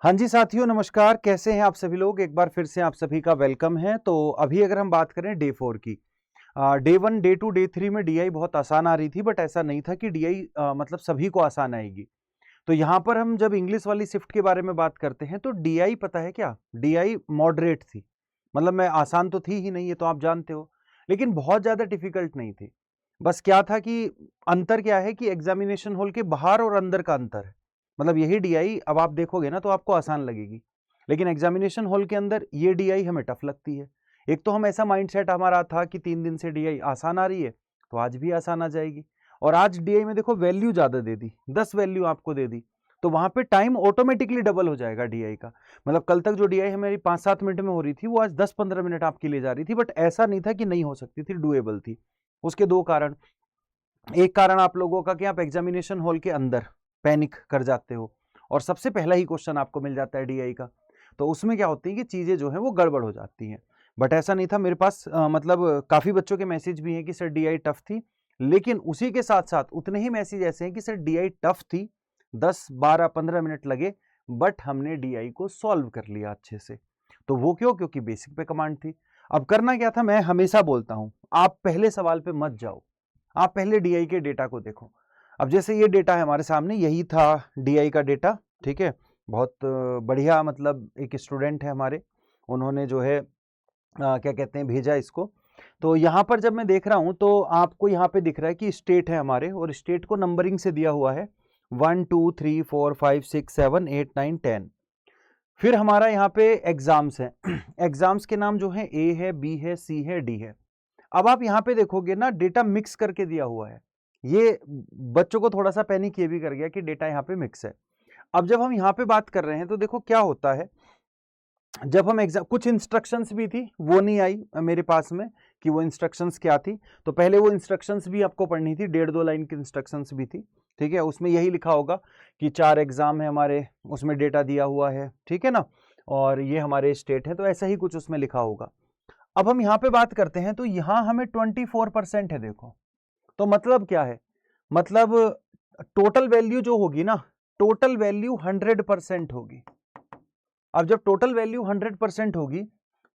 हाँ जी साथियों, नमस्कार। कैसे हैं आप सभी लोग? एक बार फिर से आप सभी का वेलकम है। तो अभी अगर हम बात करें डे 4 की, डे 1, डे 2, डे 3 में डीआई बहुत आसान आ रही थी, बट ऐसा नहीं था कि डीआई मतलब सभी को आसान आएगी। तो यहाँ पर हम जब इंग्लिश वाली शिफ्ट के बारे में बात करते हैं तो डीआई पता है क्या? डीआई मॉडरेट थी। मतलब मैं आसान तो थी ही नहीं, ये तो आप जानते हो, लेकिन बहुत ज़्यादा डिफिकल्ट नहीं थी। बस क्या था कि अंतर क्या है कि एग्जामिनेशन हॉल के बाहर और अंदर का अंतर है। मतलब यही डीआई अब आप देखोगे ना तो आपको आसान लगेगी, लेकिन एग्जामिनेशन हॉल के अंदर ये डीआई हमें टफ लगती है। एक तो हम ऐसा माइंडसेट हमारा था कि 3 दिन से डीआई आसान आ रही है, तो आज भी आसान आ जाएगी। और आज डीआई में देखो वैल्यू ज्यादा दे दी, 10 वैल्यू आपको दे दी, तो वहां पे टाइम ऑटोमेटिकली डबल हो जाएगा डीआई का। मतलब कल तक जो डीआई हमारी 5-7 मिनट में हो रही थी, वो आज 10-15 मिनट आपके लिए जा रही थी। बट ऐसा नहीं था कि नहीं हो सकती थी, डुएबल थी। उसके दो कारण। एक कारण आप लोगों का कि आप एग्जामिनेशन हॉल के अंदर पैनिक कर जाते हो और सबसे पहला ही क्वेश्चन आपको मिल जाता है डीआई का, तो उसमें क्या होती है कि चीजें जो है वो गड़बड़ हो जाती हैं। बट ऐसा नहीं था। मेरे पास मतलब काफी बच्चों के मैसेज भी हैं कि सर डीआई टफ थी, लेकिन उसी के साथ साथ उतने ही मैसेज ऐसे हैं कि सर डीआई टफ थी, 10-12-15 मिनट लगे, बट हमने डीआई को सॉल्व कर लिया अच्छे से। तो वो क्यों? क्योंकि बेसिक पे कमांड थी। अब करना क्या था, मैं हमेशा बोलता हूं, आप पहले सवाल पे मत जाओ, आप पहले डीआई के डेटा को देखो। अब जैसे ये डेटा है हमारे सामने, यही था डीआई का डेटा, ठीक है। बहुत बढ़िया, मतलब एक स्टूडेंट है हमारे, उन्होंने जो है क्या कहते हैं, भेजा इसको। तो यहाँ पर जब मैं देख रहा हूँ तो आपको यहाँ पे दिख रहा है कि स्टेट है हमारे, और स्टेट को नंबरिंग से दिया हुआ है 1 2 3 4 5 6 7 8 9 10। फिर हमारा यहाँ पे एग्जाम्स है। एग्जाम्स के नाम जो है ए है, बी है, सी है, डी है। अब आप यहाँ पे देखोगे ना, डेटा मिक्स करके दिया हुआ है। ये बच्चों को थोड़ा सा पैनिक ये भी कर गया कि डेटा यहाँ पे मिक्स है। अब जब हम यहाँ पे बात कर रहे हैं तो देखो क्या होता है, जब हम एग्जाम, कुछ इंस्ट्रक्शंस भी थी, वो नहीं आई मेरे पास में कि वो इंस्ट्रक्शंस क्या थी। तो पहले वो इंस्ट्रक्शंस भी आपको पढ़नी थी, 1.5-2 लाइन की इंस्ट्रक्शंस भी थी, ठीक है। उसमें यही लिखा होगा कि 4 एग्जाम है हमारे, उसमें डेटा दिया हुआ है, ठीक है ना, और ये हमारे स्टेट है, तो ऐसा ही कुछ उसमें लिखा होगा। अब हम यहाँ पे बात करते हैं तो यहाँ हमें 24% है, देखो। तो मतलब क्या है, मतलब टोटल वैल्यू जो होगी ना, टोटल वैल्यू 100% होगी। अब जब टोटल वैल्यू 100% होगी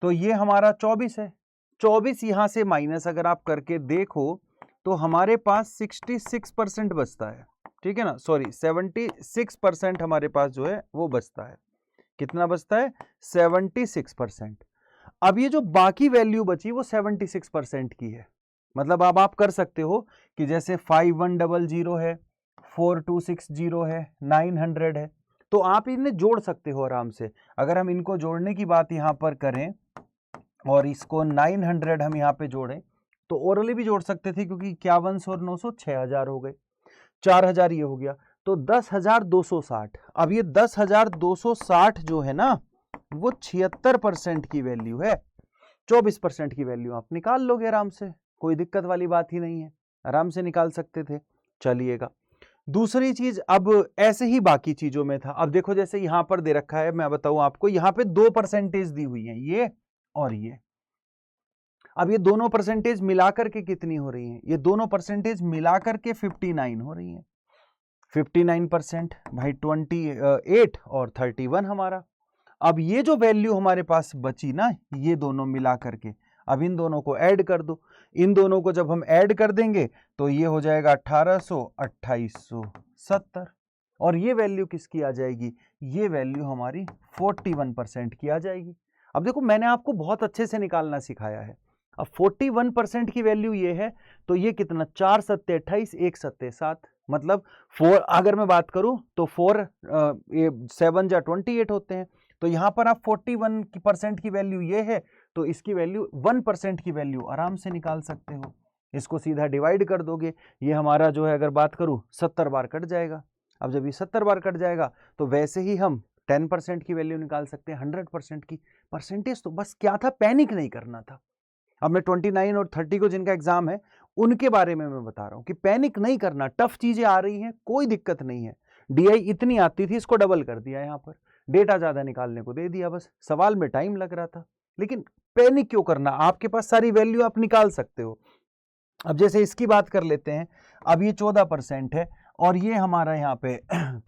तो ये हमारा 24 है। 24 यहां से माइनस अगर आप करके देखो तो हमारे पास 66% बचता है, ठीक है ना, सॉरी 76% हमारे पास जो है वो बचता है। कितना बचता है? 76%। अब ये जो बाकी वैल्यू बची वो 76% की है। मतलब अब आप कर सकते हो कि जैसे 5100 है, 4260 है, 900 है, तो आप इन्हें जोड़ सकते हो आराम से। अगर हम इनको जोड़ने की बात यहां पर करें और इसको 900 हम यहाँ पे जोड़ें, तो ओरली भी जोड़ सकते थे, क्योंकि 51 और 900 6000 हो गए, 4000 ये हो गया, तो 10,260। अब ये 10,260 जो है ना, वो 76% की वैल्यू है। 24% की वैल्यू आप निकाल लोगे आराम से, कोई दिक्कत वाली बात ही नहीं है, आराम से निकाल सकते थे। चलिएगा, दूसरी चीज, अब ऐसे ही बाकी चीजों में था। अब देखो जैसे यहां पर दे रखा है, मैं बताऊं आपको, यहां पे 2% दी हुई है, ये और ये। अब ये दोनों परसेंटेज मिलाकर के कितनी हो रही है? ये दोनों परसेंटेज मिलाकर के 59 हो रही है। 59% भाई 28 और 31 हमारा। अब ये जो वैल्यू हमारे पास बची ना, ये दोनों मिला करके, अब इन दोनों को ऐड कर दो। इन दोनों को जब हम ऐड कर देंगे तो ये हो जाएगा 1800, 2870। और ये वैल्यू किसकी आ जाएगी? ये वैल्यू हमारी 41% की आ जाएगी। अब देखो, मैंने आपको बहुत अच्छे से निकालना सिखाया है। अब 41% की वैल्यू ये है, तो ये कितना, 4 सत्ते 28, 1 सत्ते 7, मतलब 4, अगर मैं बात करूं तो 4 7 जा 28 होते हैं। तो यहां पर आप 41% की वैल्यू ये है, तो इसकी वैल्यू 1% की वैल्यू आराम से निकाल सकते हो। इसको सीधा डिवाइड कर दोगे, ये हमारा जो है अगर बात करूं 70 बार कट जाएगा। अब जब ये 70 बार कट जाएगा तो वैसे ही हम 10% की वैल्यू निकाल सकते हैं, 100% की। परसेंटेज तो बस क्या था, पैनिक नहीं करना था। अब मैं 29 और 30 को जिनका एग्जाम है उनके बारे में मैं बता रहा हूं कि पैनिक नहीं करना। टफ चीजें आ रही हैं, कोई दिक्कत नहीं है। डीआई इतनी आती थी, इसको डबल कर दिया, यहां पर डेटा ज्यादा निकालने को दे दिया, बस सवाल में टाइम लग रहा था। लेकिन पैनिक क्यों करना, आपके पास सारी वैल्यू आप निकाल सकते हो। अब जैसे इसकी बात कर लेते हैं, अब ये 14% है और ये हमारा यहाँ पे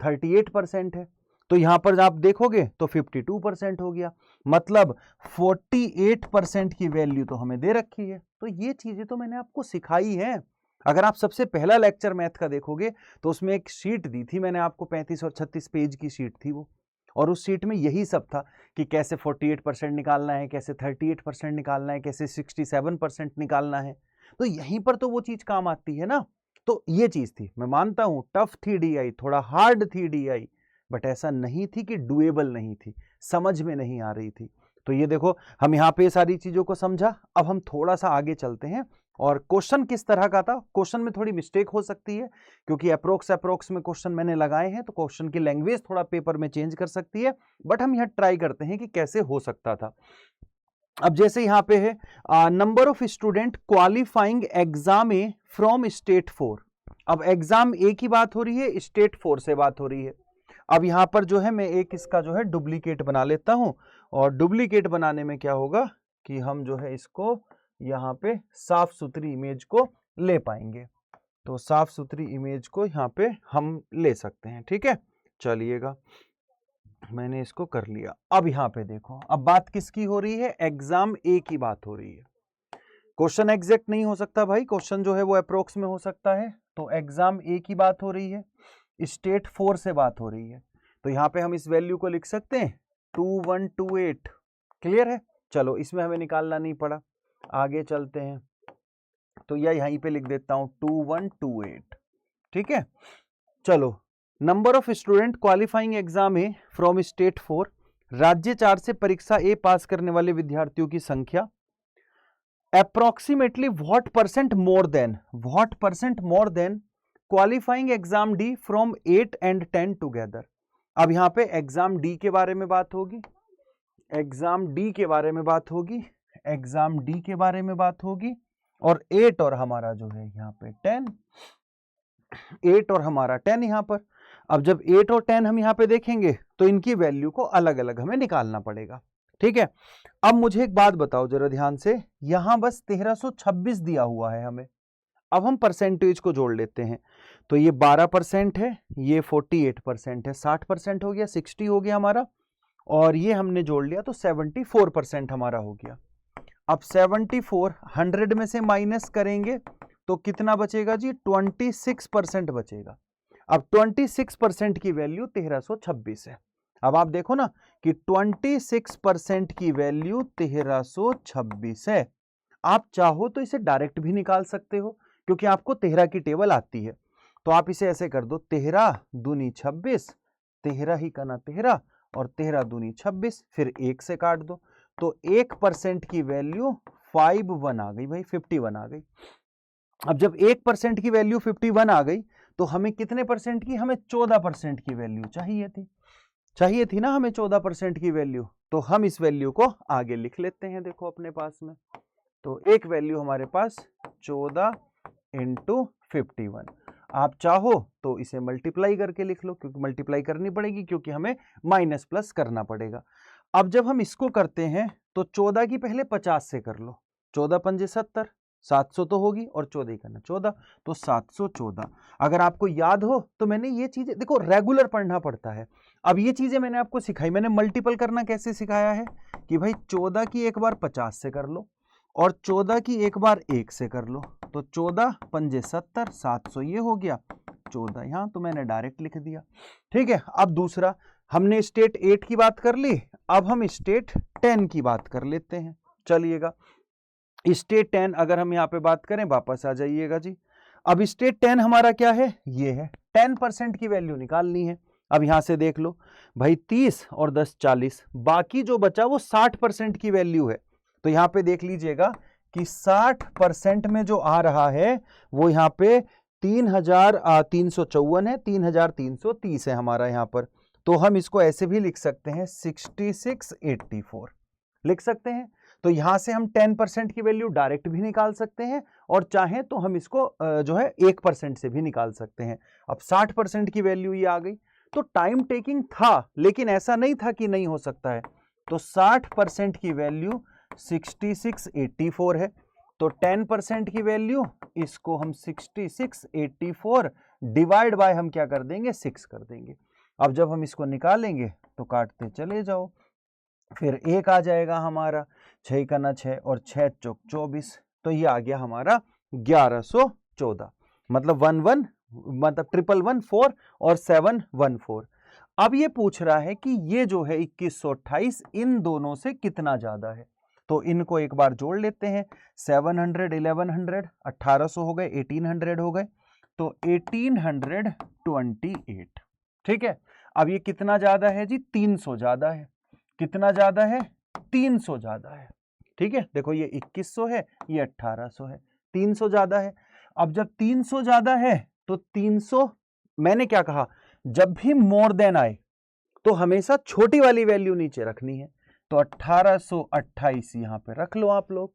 38% है। तो यहां पर आप देखोगे तो 52% हो गया, मतलब 48% की वैल्यू तो हमें दे रखी है। तो ये चीजें तो मैंने आपको सिखाई है। अगर आप सबसे पहला लेक्चर मैथ का देखोगे तो उसमें एक शीट दी थी मैंने आपको, 35 और 36 पेज की शीट थी वो, और उस शीट में यही सब था कि कैसे 48% निकालना है, कैसे 38% निकालना है, कैसे 67% निकालना है। तो यहीं पर तो वो चीज काम आती है ना। तो ये चीज थी, मैं मानता हूं टफ थी डीआई, थोड़ा हार्ड थी डीआई, बट ऐसा नहीं थी कि डुएबल नहीं थी, समझ में नहीं आ रही थी। तो ये देखो हम यहाँ पे सारी चीजों को समझा। अब हम थोड़ा सा आगे चलते हैं, और क्वेश्चन किस तरह का था। क्वेश्चन में थोड़ी मिस्टेक हो सकती है क्योंकि अप्रोक्स में क्वेश्चन मैंने लगाए हैं, तो क्वेश्चन की लैंग्वेज थोड़ा पेपर में चेंज कर सकती है, बट हम यह ट्राई करते हैं कि कैसे हो सकता था। अब जैसे यहां पे है number of student qualifying exam A from state 4। अब एग्जाम ए की बात हो रही है, स्टेट 4 से बात हो रही है। अब यहां पर जो है मैं एक इसका जो है डुप्लीकेट बना लेता हूं, और डुप्लीकेट बनाने में क्या होगा कि हम जो है इसको यहां पे साफ सुथरी इमेज को ले पाएंगे। तो साफ सुथरी इमेज को यहां पे हम ले सकते हैं, ठीक है। चलिएगा, मैंने इसको कर लिया। अब यहां पे देखो, अब बात किसकी हो रही है, एग्जाम ए की बात हो रही है। क्वेश्चन एग्जैक्ट नहीं हो सकता भाई, क्वेश्चन जो है वो अप्रोक्स में हो सकता है। तो एग्जाम ए की बात हो रही है, स्टेट 4 से बात हो रही है। तो यहां पे हम इस वैल्यू को लिख सकते हैं 2128। क्लियर है। चलो, इसमें हमें निकालना नहीं पड़ा, आगे चलते हैं। तो यह यहीं पे लिख देता हूं 2128, ठीक है। चलो, number of student qualifying exam A from state 4, राज्य 4 से परीक्षा ए पास करने वाले विद्यार्थियों की संख्या approximately what percent more than qualifying exam D from 8 and 10 together. अब यहां पे एग्जाम डी के बारे में बात होगी, एग्जाम डी के बारे में बात होगी, एग्जाम डी के बारे में बात होगी, और 8 और हमारा जो है यहाँ पे 10, 8 और हमारा 10 यहां पर। अब जब 8 और 10 हम यहां पे देखेंगे तो इनकी वैल्यू को अलग अलग हमें निकालना पड़ेगा, ठीक है। अब मुझे एक बात बताओ जरा ध्यान से, यहां बस 1326 दिया हुआ है हमें। अब हम परसेंटेज को जोड़ लेते हैं, तो ये 12% है, ये 48% है, 60% हो गया, 60 हो गया हमारा, और ये हमने जोड़ लिया तो 74% हमारा हो गया। अब 74 100 में से माइनस करेंगे तो कितना बचेगा जी, 26% बचेगा। अब 26% की वैल्यू 1326 है। अब आप देखो ना कि 26% की वैल्यू 1326 है। आप चाहो तो इसे डायरेक्ट भी निकाल सकते हो, क्योंकि आपको 13 की टेबल आती है। तो आप इसे ऐसे कर दो, 13 दूनी 26, 13 ही का ना 13, और 13 दूनी 26, फिर 1 से काट दो। तो 1% की वैल्यू 51 आ गई भाई, 51 आ गई। अब जब 1% की वैल्यू 51 आ गई, तो हमें कितने परसेंट की, हमें 14% की वैल्यू चाहिए थी ना हमें 14% की वैल्यू। तो हम इस वैल्यू को आगे लिख लेते हैं, देखो अपने पास में। तो एक वैल्यू हमारे पास 14 इंटू 51। आप चाहो तो इसे मल्टीप्लाई करके लिख लो, क्योंकि मल्टीप्लाई करनी पड़ेगी, क्योंकि हमें माइनस प्लस करना पड़ेगा। अब जब हम इसको करते हैं तो 14 की पहले 50 से कर लो, 14 पंजे 70, 700 तो होगी, और 14 करना 14, तो 714। अगर आपको याद हो तो मैंने ये चीजें, देखो रेगुलर पढ़ना पड़ता है। अब ये चीजें मैंने आपको सिखाई, मैंने मल्टीपल करना कैसे सिखाया है कि भाई 14 की एक बार 50 से कर लो, और 14 की एक बार 1 से कर लो। तो 14 पंजे 70, 700 ये हो गया, 14 यहां, तो मैंने डायरेक्ट लिख दिया, ठीक है। अब दूसरा, हमने स्टेट 8 की बात कर ली, अब हम स्टेट 10 की बात कर लेते हैं। चलिएगा, स्टेट 10 अगर हम यहां पे बात करें, वापस आ जाइएगा जी। अब स्टेट 10 हमारा क्या है, ये है 10% की वैल्यू निकालनी है। अब यहां से देख लो भाई, 30 और 10 40, बाकी जो बचा वो 60% की वैल्यू है। तो यहां पे देख लीजिएगा कि 60% में जो आ रहा है वो यहां पे 3354 है, 3330 है हमारा यहां पर। तो हम इसको ऐसे भी लिख सकते हैं 6684 लिख सकते हैं। तो यहां से हम 10% की वैल्यू डायरेक्ट भी निकाल सकते हैं, और चाहें तो हम इसको जो है 1% से भी निकाल सकते हैं। अब 60% की वैल्यू ये आ गई। तो टाइम टेकिंग था, लेकिन ऐसा नहीं था कि नहीं हो सकता है। तो 60% की वैल्यू 6684 है। तो 10% की वैल्यू, इसको हम 6684 डिवाइड बाय हम क्या कर देंगे, 6 कर देंगे। अब जब हम इसको निकालेंगे तो काटते चले जाओ, फिर 1 आ जाएगा हमारा, 6 का ना 6 और 6 चौक 24, तो ये आ गया हमारा 1114, मतलब 11 मतलब 1114 और 714। अब ये पूछ रहा है कि ये जो है 2128 इन दोनों से कितना ज्यादा है, तो इनको एक बार जोड़ लेते हैं। 700 1100 1800 हो गए, 1800 हो गए, तो 1828। ठीक है, अब ये कितना ज्यादा है जी? 300 ज्यादा है। कितना ज्यादा है? 300 ज्यादा है। ठीक है, देखो ये 2100 है, ये 1800 है, 300 ज्यादा है। अब जब 300 ज्यादा है तो 300, मैंने क्या कहा, जब भी मोर देन आए तो हमेशा छोटी वाली वैल्यू नीचे रखनी है, तो 1828 यहां पे रख लो आप लोग।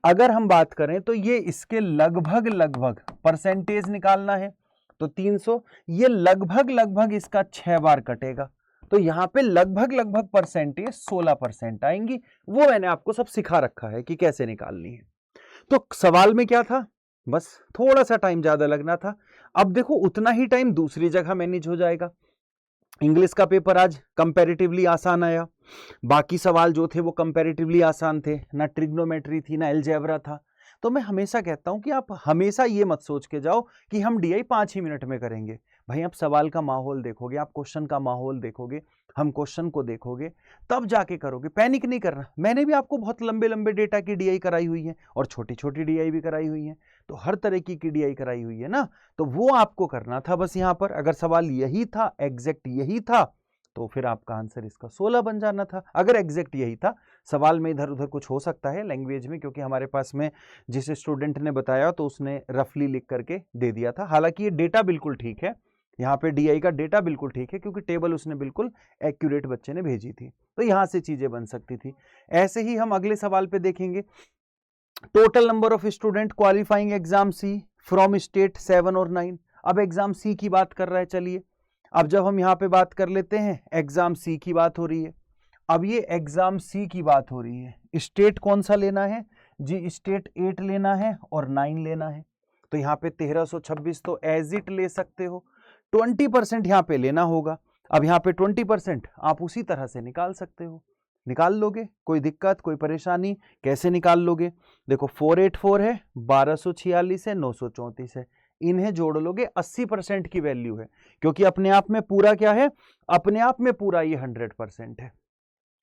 अगर हम बात करें तो ये इसके लगभग लगभग परसेंटेज निकालना है, तो 300, ये लगभग लगभग इसका 6 बार कटेगा, तो यहां पे लगभग लगभग परसेंटेज 16% आएंगी। वो मैंने आपको सब सिखा रखा है कि कैसे निकालनी है। तो सवाल में क्या था, बस थोड़ा सा टाइम ज्यादा लगना था। अब देखो उतना ही टाइम दूसरी जगह मैनेज हो जाएगा। इंग्लिश का पेपर आज कंपैरेटिवली आसान आया, बाकी सवाल जो थे वो कंपैरेटिवली आसान थे, ना ट्रिग्नोमेट्री थी ना अलजेब्रा था। तो मैं हमेशा कहता हूं कि आप हमेशा ये मत सोच के जाओ कि हम डीआई 5 ही मिनट में करेंगे। भाई आप सवाल का माहौल देखोगे, आप क्वेश्चन का माहौल देखोगे, हम क्वेश्चन को देखोगे, तब जाके करोगे। पैनिक नहीं करना। मैंने भी आपको बहुत लंबे लंबे डेटा की डीआई कराई हुई है और छोटी छोटी डीआई भी कराई हुई है, तो हर तरह की डीआई कराई हुई है ना, तो वो आपको करना था। बस यहां पर अगर सवाल यही था, एग्जैक्ट यही था, तो फिर आपका आंसर इसका 16 बन जाना था। अगर एग्जैक्ट यही था, सवाल में इधर उधर कुछ हो सकता है लैंग्वेज में, क्योंकि हमारे पास में जिस स्टूडेंट ने बताया तो उसने रफली लिख करके दे दिया था। हालांकि ये डेटा बिल्कुल ठीक है, यहाँ पे डीआई का डेटा बिल्कुल ठीक है, क्योंकि टेबल उसने बिल्कुल एक्यूरेट बच्चे ने भेजी थी, तो यहां से चीजें बन सकती थी। ऐसे ही हम अगले सवाल पे देखेंगे। Total number of student qualifying exam see from state 7 और 9। अब एग्जाम सी की बात कर रहा है। चलिए अब जब हम यहाँ पे बात कर लेते हैं, एग्जाम सी की बात हो रही है। अब ये एग्जाम सी की बात हो रही है, स्टेट कौन सा लेना है जी? स्टेट 8 लेना है और 9 लेना है। तो यहाँ पे 1326 तो एज इट ले सकते हो, 20% यहाँ पे लेना होगा। अब यहाँ पे 20% आप उसी तरह से निकाल सकते हो, निकाल लोगे, कोई दिक्कत कोई परेशानी? कैसे निकाल लोगे? देखो 484 है, 1246 है, 934 है, इन्हें जोड़ लोगे, 80% की वैल्यू है, क्योंकि अपने आप में पूरा क्या है? अपने आप में पूरा ये 100% है।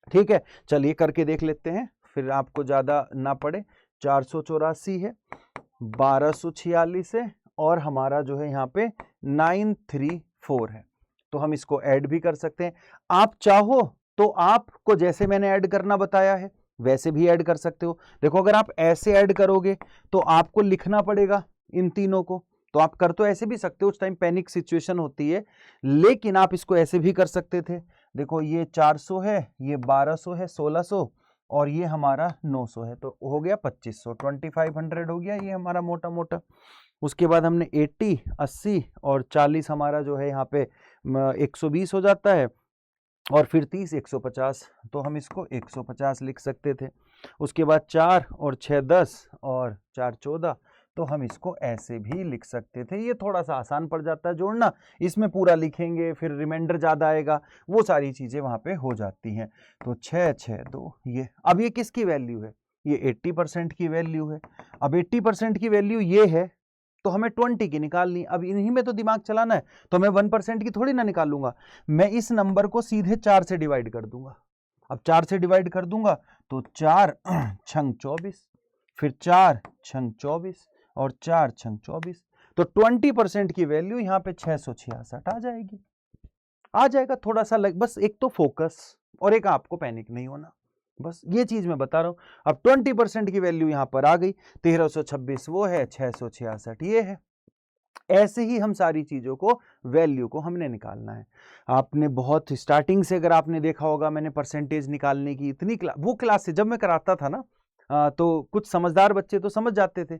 ठीक है, चलिए करके देख लेते हैं, फिर आपको ज्यादा ना पड़े। 484 है, 1246 है, और हमारा जो है यहाँ पे 934 है, तो हम इसको ऐड भी कर सकते हैं। आप चाहो तो आपको जैसे मैंने ऐड करना बताया है वैसे भी ऐड कर सकते हो। देखो अगर आप ऐसे ऐड करोगे तो आपको लिखना पड़ेगा इन तीनों को, तो आप कर तो ऐसे भी सकते हो, उस टाइम पैनिक सिचुएशन होती है, लेकिन आप इसको ऐसे भी कर सकते थे। देखो ये 400 है, ये 1200 है, 1600, और ये हमारा 900 है, तो हो गया 2500, 2500 हो गया ये हमारा मोटा मोटा। उसके बाद हमने 80 80 और 40 हमारा जो है यहाँ पे 120 हो जाता है, और फिर 30 150, तो हम इसको 150 लिख सकते थे। उसके बाद 4 और 6 10 और 4 14, तो हम इसको ऐसे भी लिख सकते थे। ये थोड़ा सा आसान पड़ जाता है जोड़ना, इसमें पूरा लिखेंगे फिर रिमाइंडर ज़्यादा आएगा, वो सारी चीज़ें वहाँ पे हो जाती हैं। तो 6 6 2 ये, अब ये किसकी वैल्यू है? ये 80% की वैल्यू है। अब 80% की वैल्यू ये है, तो हमें 20 की निकालनी। अब इन्हीं में तो दिमाग चलाना है, तो मैं 1% की थोड़ी ना निकालूंगा, मैं इस नंबर को सीधे 4 से डिवाइड कर दूंगा। अब 4 से डिवाइड कर दूंगा तो 4 छंग 24, फिर 4 छंग 24 और 4 छंग 24, तो 20% की वैल्यू यहाँ पे 666 आ जाएगी। आ जाएगा, थोड़ा सा बस एक तो फोकस और एक आपको पैनिक नहीं होना, बस ये चीज मैं बता रहा हूं। अब 20% की वैल्यू यहां पर आ गई, 1326 वो है, 666 ये है। ऐसे ही हम सारी चीजों को वैल्यू को हमने निकालना है। आपने बहुत स्टार्टिंग से अगर आपने देखा होगा, मैंने परसेंटेज निकालने की इतनी वो क्लास से जब मैं कराता था ना, तो कुछ समझदार बच्चे तो समझ जाते थे,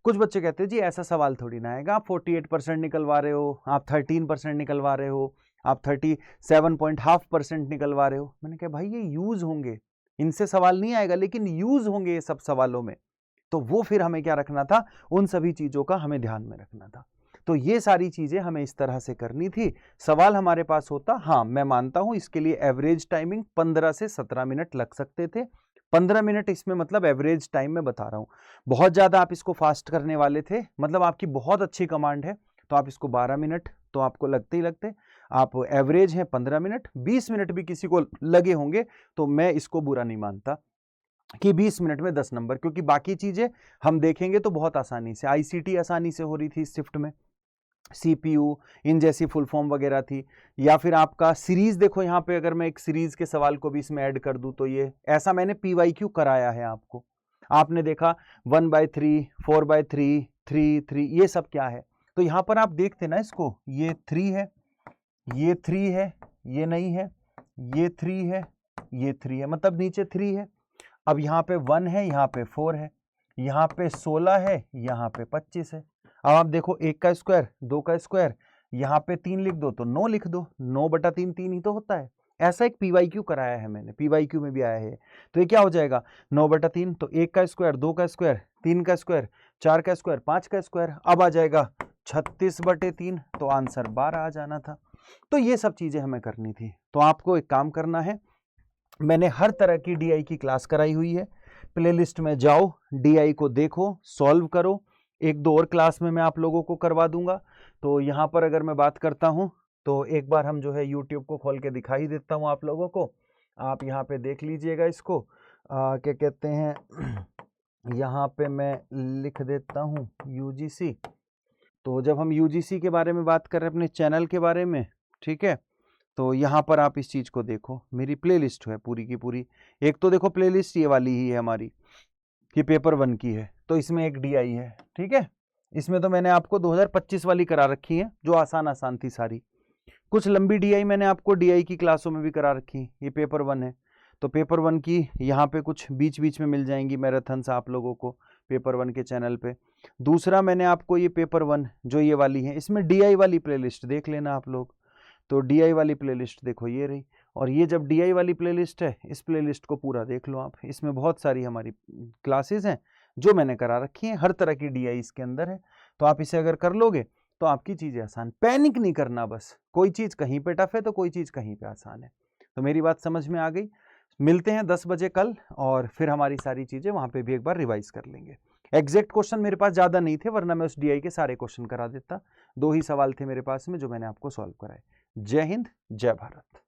कुछ बच्चे कहते जी ऐसा सवाल थोड़ी ना आएगा, आप 48% निकलवा रहे हो, आप 13% निकलवा रहे हो, आप 37.5% निकलवा रहे हो। मैंने कहा भाई ये यूज होंगे, इनसे सवाल नहीं आएगा, लेकिन यूज होंगे ये सब सवालों में, तो वो फिर हमें क्या रखना था, उन सभी चीजों का हमें ध्यान में रखना था। तो ये सारी चीजें हमें इस तरह से करनी थी। सवाल हमारे पास होता, हाँ मैं मानता हूं इसके लिए एवरेज टाइमिंग 15 से 17 मिनट लग सकते थे। 15 मिनट इसमें मतलब एवरेज टाइम में बता रहा हूं। बहुत ज्यादा आप इसको फास्ट करने वाले थे, मतलब आपकी बहुत अच्छी कमांड है, तो आप इसको 12 मिनट तो आपको लगते ही लगते। आप एवरेज है 15 मिनट, 20 मिनट भी किसी को लगे होंगे तो मैं इसको बुरा नहीं मानता कि 20 मिनट में 10 नंबर, क्योंकि बाकी चीजें हम देखेंगे तो बहुत आसानी से, आईसीटी आसानी से हो रही थी इस शिफ्ट में, सीपीयू इन जैसी फुल फॉर्म वगैरह थी, या फिर आपका सीरीज देखो यहाँ पे, अगर मैं एक सीरीज के सवाल को भी इसमें ऐड कर दूं तो ये ऐसा मैंने पीवाईक्यू कराया है आपको। आपने देखा 1/3, 4/3, 3, ये सब क्या है, तो यहां पर आप देखते ना इसको, ये 3 है, ये 3 है, ये नहीं है, ये 3 है, ये 3 है, मतलब नीचे 3 है। अब यहाँ पे 1 है, यहाँ पे 4 है, यहाँ पे 16 है, यहाँ पे 25 है। अब आप देखो 1 का स्क्वायर, 2 का स्क्वायर, यहाँ पे 3 लिख दो तो 9 लिख दो, 9/3 3 ही तो होता है। ऐसा एक पीवाईक्यू कराया है मैंने, पीवाईक्यू में भी आया है। तो ये क्या हो जाएगा 9/3, तो 1 का स्क्वायर, 2 का स्क्वायर, 3 का स्क्वायर, 4 का स्क्वायर, 5 का स्क्वायर, अब आ जाएगा 36/3, तो आंसर 12 आ जाना था। तो ये सब चीजें हमें करनी थी। तो आपको एक काम करना है, मैंने हर तरह की डीआई की क्लास कराई हुई है, प्लेलिस्ट में जाओ, डीआई को देखो, सॉल्व करो। एक दो और क्लास में मैं आप लोगों को करवा दूंगा। तो यहाँ पर अगर मैं बात करता हूँ तो एक बार हम जो है यूट्यूब को खोल के दिखाई देता हूँ आप लोगों को, आप यहाँ पे देख लीजिएगा इसको। क्या कहते हैं यहाँ पे मैं लिख देता हूँ यूजीसी। तो जब हम यूजीसी के बारे में बात कर रहे हैं अपने चैनल के बारे में, ठीक है, तो यहाँ पर आप इस चीज़ को देखो, मेरी प्लेलिस्ट है पूरी की पूरी। एक तो देखो प्लेलिस्ट ये वाली ही है हमारी, कि पेपर 1 की है, तो इसमें एक डीआई है, ठीक है। इसमें तो मैंने आपको 2025 वाली करा रखी है, जो आसान आसान थी सारी। कुछ लंबी डीआई मैंने आपको डीआई की क्लासों में भी करा रखी, ये पेपर 1 है। तो पेपर 1 की यहाँ पे कुछ बीच बीच में मिल जाएंगी मैराथन्स आप लोगों को पेपर 1 के चैनल पे। दूसरा मैंने आपको ये पेपर 1 जो ये वाली है, इसमें डीआई वाली प्लेलिस्ट देख लेना आप लोग। तो डीआई वाली प्लेलिस्ट देखो ये रही, और ये जब डीआई वाली प्लेलिस्ट है, इस प्लेलिस्ट को पूरा देख लो आप। इसमें बहुत सारी हमारी क्लासेस हैं जो मैंने करा रखी हैं, हर तरह की डीआई इसके अंदर है। तो आप इसे अगर कर लोगे तो आपकी चीज़ें आसान, पैनिक नहीं करना, बस कोई चीज़ कहीं पे टफ है तो कोई चीज़ कहीं पे आसान है। तो मेरी बात समझ में आ गई। मिलते हैं 10 बजे कल, और फिर हमारी सारी चीज़ें वहाँ पे भी एक बार रिवाइज कर लेंगे। एग्जैक्ट क्वेश्चन मेरे पास ज़्यादा नहीं थे, वरना मैं उस डीआई के सारे क्वेश्चन करा देता। 2 ही सवाल थे मेरे पास में जो मैंने आपको सॉल्व कराए। जय हिंद, जय भारत।